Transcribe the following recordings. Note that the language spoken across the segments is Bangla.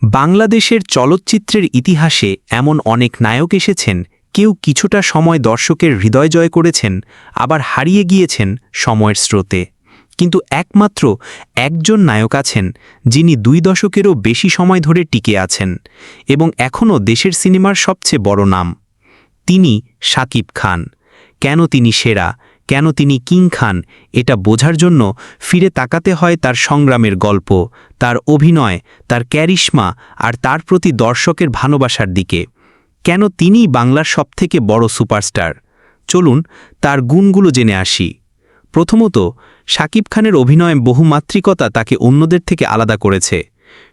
বাংলাদেশের চলচ্চিত্রের ইতিহাসে এমন অনেক নায়ক এসেছেন, কেউ কিছুটা সময় দর্শকের হৃদয় জয় করেছেন, আবার হারিয়ে গিয়েছেন সময়ের স্রোতে। কিন্তু একমাত্র একজন নায়ক আছেন যিনি 2 দশকেরও বেশি সময় ধরে টিকে আছেন এবং এখনও দেশের সিনেমার সবচেয়ে বড় নাম। তিনি শাকিব খান। কেন তিনি সেরা, কেন তিনি কিং খান, এটা বোঝার জন্য ফিরে তাকাতে হয় তার সংগ্রামের গল্প, তার অভিনয়, তার ক্যারিশমা আর তার প্রতি দর্শকের ভালোবাসার দিকে। কেন তিনি বাংলার সবথেকে বড় সুপারস্টার? চলুন তার গুণগুলো জেনে আসি। প্রথমত, শাকিব খানের অভিনয়ে বহুমাত্রিকতা তাকে অন্যদের থেকে আলাদা করেছে।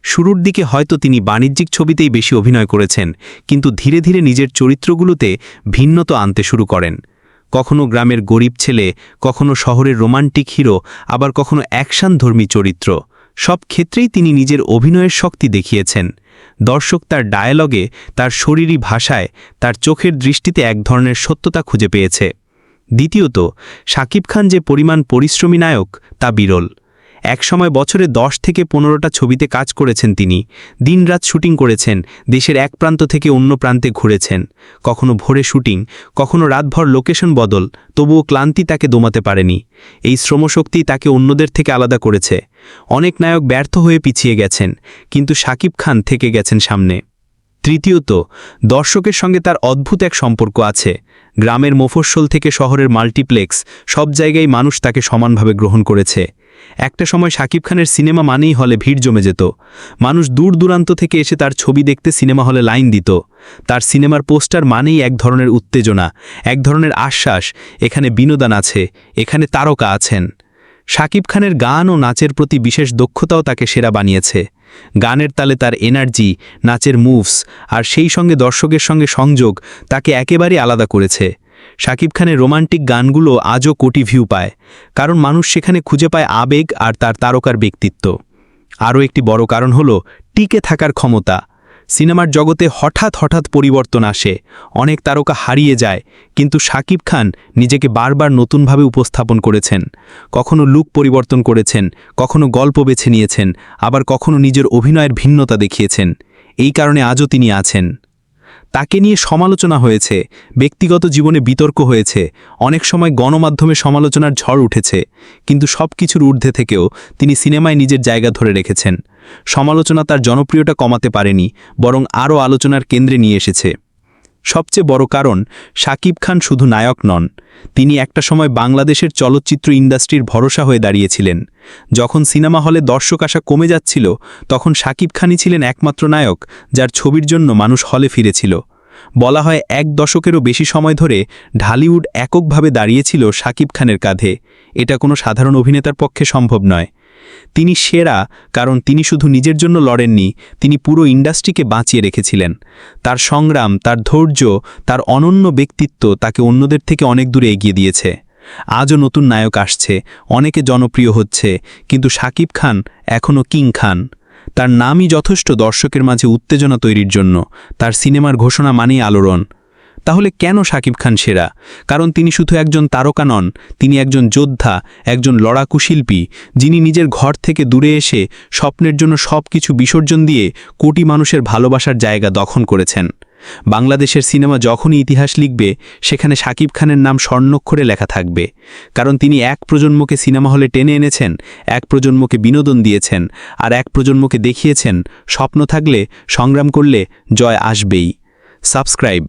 শুরুর দিকে হয়তো তিনি বাণিজ্যিক ছবিতেই বেশি অভিনয় করেছেন, কিন্তু ধীরে ধীরে নিজের চরিত্রগুলোতে ভিন্নতা আনতে শুরু করেন। কখনো গ্রামের গরিব ছেলে, কখনো শহরের রোমান্টিক হিরো, আবার কখনো অ্যাকশনধর্মী চরিত্র। সব ক্ষেত্রেই তিনি নিজের অভিনয়ের শক্তি দেখিয়েছেন। দর্শক তার ডায়ালগে, তার শরীরী ভাষায়, তার চোখের দৃষ্টিতে এক ধরনের সত্যতা খুঁজে পেয়েছে। দ্বিতীয়ত, শাকিব খান যে পরিমাণ পরিশ্রমী নায়ক তা বিরল। একসময় বছরে 10 থেকে 15টা ছবিতে কাজ করেছেন তিনি। দিনরাত শুটিং করেছেন, দেশের এক প্রান্ত থেকে অন্য প্রান্তে ঘুরেছেন। কখনো ভোরে শুটিং, কখনো রাতভর লোকেশন বদল, তবুও ক্লান্তি তাকে দমাতে পারেনি। এই শ্রমশক্তি তাকে অন্যদের থেকে আলাদা করেছে। অনেক নায়ক ব্যর্থ হয়ে পিছিয়ে গেছেন, কিন্তু শাকিব খান থেকে গেছেন সামনে। তৃতীয়ত, দর্শকের সঙ্গে তার অদ্ভুত এক সম্পর্ক আছে। গ্রামের মফস্বল থেকে শহরের মাল্টিপ্লেক্স, সব জায়গায় মানুষ তাকে সমানভাবে গ্রহণ করেছে। একটা সময় শাকিব খানের সিনেমা মানেই হলে ভিড় জমে যেত। মানুষ দূর দূরান্ত থেকে এসে তার ছবি দেখতে সিনেমা হলে লাইন দিত। তার সিনেমার পোস্টার মানেই এক ধরনের উত্তেজনা, এক ধরনের আশ্বাস, এখানে বিনোদন আছে, এখানে তারকা আছেন। শাকিব খানের গান ও নাচের প্রতি বিশেষ দক্ষতাও তাকে সেরা বানিয়েছে। গানের তালে তার এনার্জি, নাচের মুভস আর সেই সঙ্গে দর্শকের সঙ্গে সংযোগ তাকে একেবারেই আলাদা করেছে। শাকিব খানের রোমান্টিক গানগুলো আজও কোটি ভিউ পায়, কারণ মানুষ সেখানে খুঁজে পায় আবেগ আর তার তারকার ব্যক্তিত্ব। আরও একটি বড় কারণ হল টিকে থাকার ক্ষমতা। সিনেমার জগতে হঠাৎ হঠাৎ পরিবর্তন আসে, অনেক তারকা হারিয়ে যায়, কিন্তু শাকিব খান নিজেকে বারবার নতুনভাবে উপস্থাপন করেছেন। কখনো লুক পরিবর্তন করেছেন, কখনো গল্প বেছে নিয়েছেন, আবার কখনো নিজের অভিনয়ের ভিন্নতা দেখিয়েছেন। এই কারণে আজও তিনি আছেন। তাকে নিয়ে সমালোচনা হয়েছে, ব্যক্তিগত জীবনে বিতর্ক হয়েছে, অনেক সময় গণমাধ্যমে সমালোচনার ঝড় উঠেছে, কিন্তু সব কিছুর ঊর্ধ্বে থেকেও তিনি সিনেমায় নিজের জায়গা ধরে রেখেছেন। সমালোচনা তার জনপ্রিয়তা কমাতে পারেনি, বরং আরও আলোচনার কেন্দ্রে নিয়ে এসেছে। সবচেয়ে বড় কারণ, শাকিব খান শুধু নায়ক নন, তিনি একটা সময় বাংলাদেশের চলচ্চিত্র ইন্ডাস্ট্রির ভরসা হয়ে দাঁড়িয়েছিলেন। যখন সিনেমা হলে দর্শক আসা কমে যাচ্ছিল, তখন শাকিব খানই ছিলেন একমাত্র নায়ক যার ছবির জন্য মানুষ হলে ফিরেছিল। বলা হয় 1 দশকেরও বেশি সময় ধরে ঢালিউড এককভাবে দাঁড়িয়েছিল শাকিব খানের কাঁধে। এটা কোনো সাধারণ অভিনেতার পক্ষে সম্ভব নয়। তিনি সেরা কারণ তিনি শুধু নিজের জন্য লড়েননি, তিনি পুরো ইন্ডাস্ট্রিকে বাঁচিয়ে রেখেছিলেন। তার সংগ্রাম, তার ধৈর্য, তার অনন্য ব্যক্তিত্ব তাকে অন্যদের থেকে অনেক দূরে এগিয়ে দিয়েছে। আজও নতুন নায়ক আসছে, অনেকে জনপ্রিয় হচ্ছে, কিন্তু শাকিব খান এখনও কিং খান। তার নামই যথেষ্ট দর্শকের মাঝে উত্তেজনা তৈরির জন্য। তার সিনেমার ঘোষণা মানেই আলোড়ন। তাহলে কেন শাকিব খান সেরা? কারণ তিনি শুধু একজন তারকা নন, তিনি একজন যোদ্ধা, একজন লড়াকু শিল্পী, যিনি নিজের ঘর থেকে দূরে এসে স্বপ্নের জন্য সব কিছু বিসর্জন দিয়ে কোটি মানুষের ভালোবাসার জায়গা দখল করেছেন। বাংলাদেশের সিনেমা যখনই ইতিহাস লিখবে, সেখানে শাকিব খানের নাম স্বর্ণাক্ষরে লেখা থাকবে। কারণ তিনি এক প্রজন্মকে সিনেমা হলে টেনে এনেছেন, এক প্রজন্মকে বিনোদন দিয়েছেন, আর এক প্রজন্মকে দেখিয়েছেন স্বপ্ন থাকলে, সংগ্রাম করলে জয় আসবেই। সাবস্ক্রাইব।